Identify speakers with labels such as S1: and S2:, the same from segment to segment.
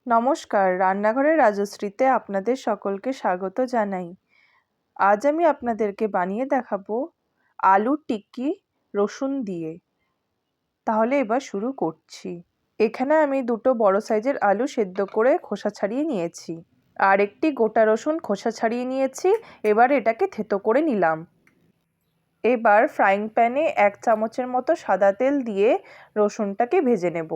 S1: নমস্কার, রান্নাঘরের রাজশ্রীতে আপনাদের সকলকে স্বাগত জানাই। আজ আমি আপনাদেরকে বানিয়ে দেখাবো আলুর টিক্কি রসুন দিয়ে। তাহলে এবার শুরু করছি। এখানে আমি দুটো বড় সাইজের আলু সেদ্ধ করে খোসা ছাড়িয়ে নিয়েছি। আর একটি গোটা রসুন খোসা ছাড়িয়ে নিয়েছি। এবার এটাকে থেতো করে নিলাম। এবার ফ্রাইং প্যানে 1 চামচের মতো সাদা তেল দিয়ে রসুনটাকে ভেজে নেব।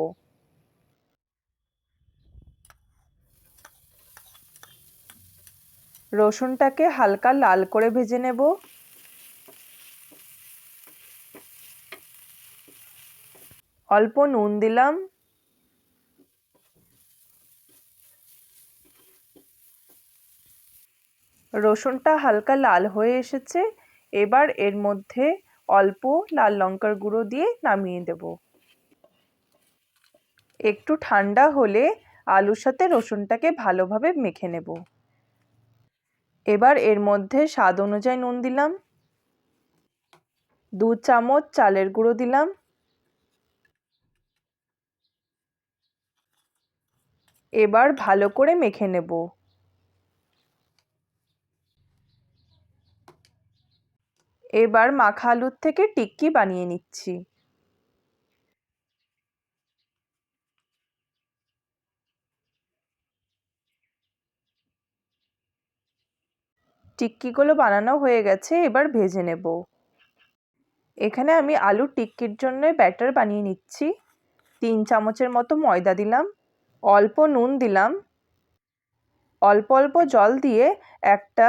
S1: রসুনটাকে হালকা লাল করে ভেজে নেব। অল্প নুন দিলাম। রসুনটা হালকা লাল হয়ে এসেছে। এবার এর মধ্যে অল্প লাল লঙ্কার গুঁড়ো দিয়ে নামিয়ে দেব। একটু ঠান্ডা হলে আলুর সাথে রসুনটাকে ভালোভাবে মেখে নেব। এবার এর মধ্যে স্বাদ অনুযায়ী নুন দিলাম। 2 চামচ চালের গুঁড়ো দিলাম। এবার ভালো করে মেখে নেব। এবার মাখা আলুর থেকে টিক্কি বানিয়ে নিচ্ছি। টিক্কিগুলো বানানো হয়ে গেছে, এবার ভেজে নেব। এখানে আমি আলুর টিক্কির জন্য ব্যাটার বানিয়ে নিচ্ছি। 3 চামচের মতো ময়দা দিলাম। অল্প নুন দিলাম। অল্প অল্প জল দিয়ে একটা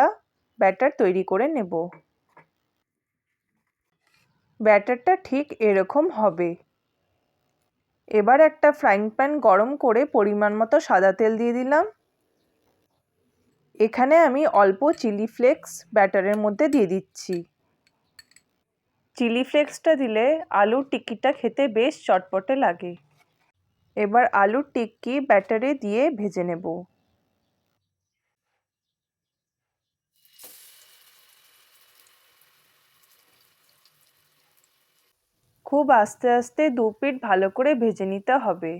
S1: ব্যাটার তৈরি করে নেব। ব্যাটারটা ঠিক এরকম হবে। এবার একটা ফ্রাইং প্যান গরম করে পরিমাণ মতো সাদা তেল দিয়ে দিলাম। এখানে আমি অল্প চিলি ফ্লেক্স ব্যাটারের মধ্যে দিয়ে দিচ্ছি। চিলি ফ্লেক্সটা দিলে আলুর টিক্কিটা খেতে বেশ চটপটে লাগে। এবার আলুর টিক্কি ব্যাটারে দিয়ে ভেজে নেব। খুব আস্তে আস্তে 2 পিঠ ভালো করে ভেজে নিতে হবে।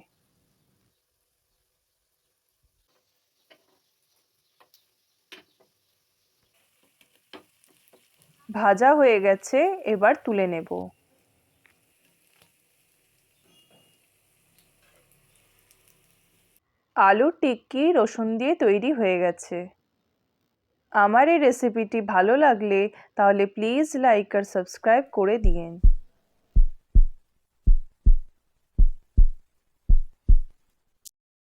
S1: ভাজা হয়ে গেছে, এবার তুলে নেব। আলুর টিক্কি রসুন দিয়ে তৈরি হয়ে গেছে। আমার এই রেসিপিটি ভালো লাগলে তাহলে প্লিজ লাইক আর সাবস্ক্রাইব করে দিয়েন।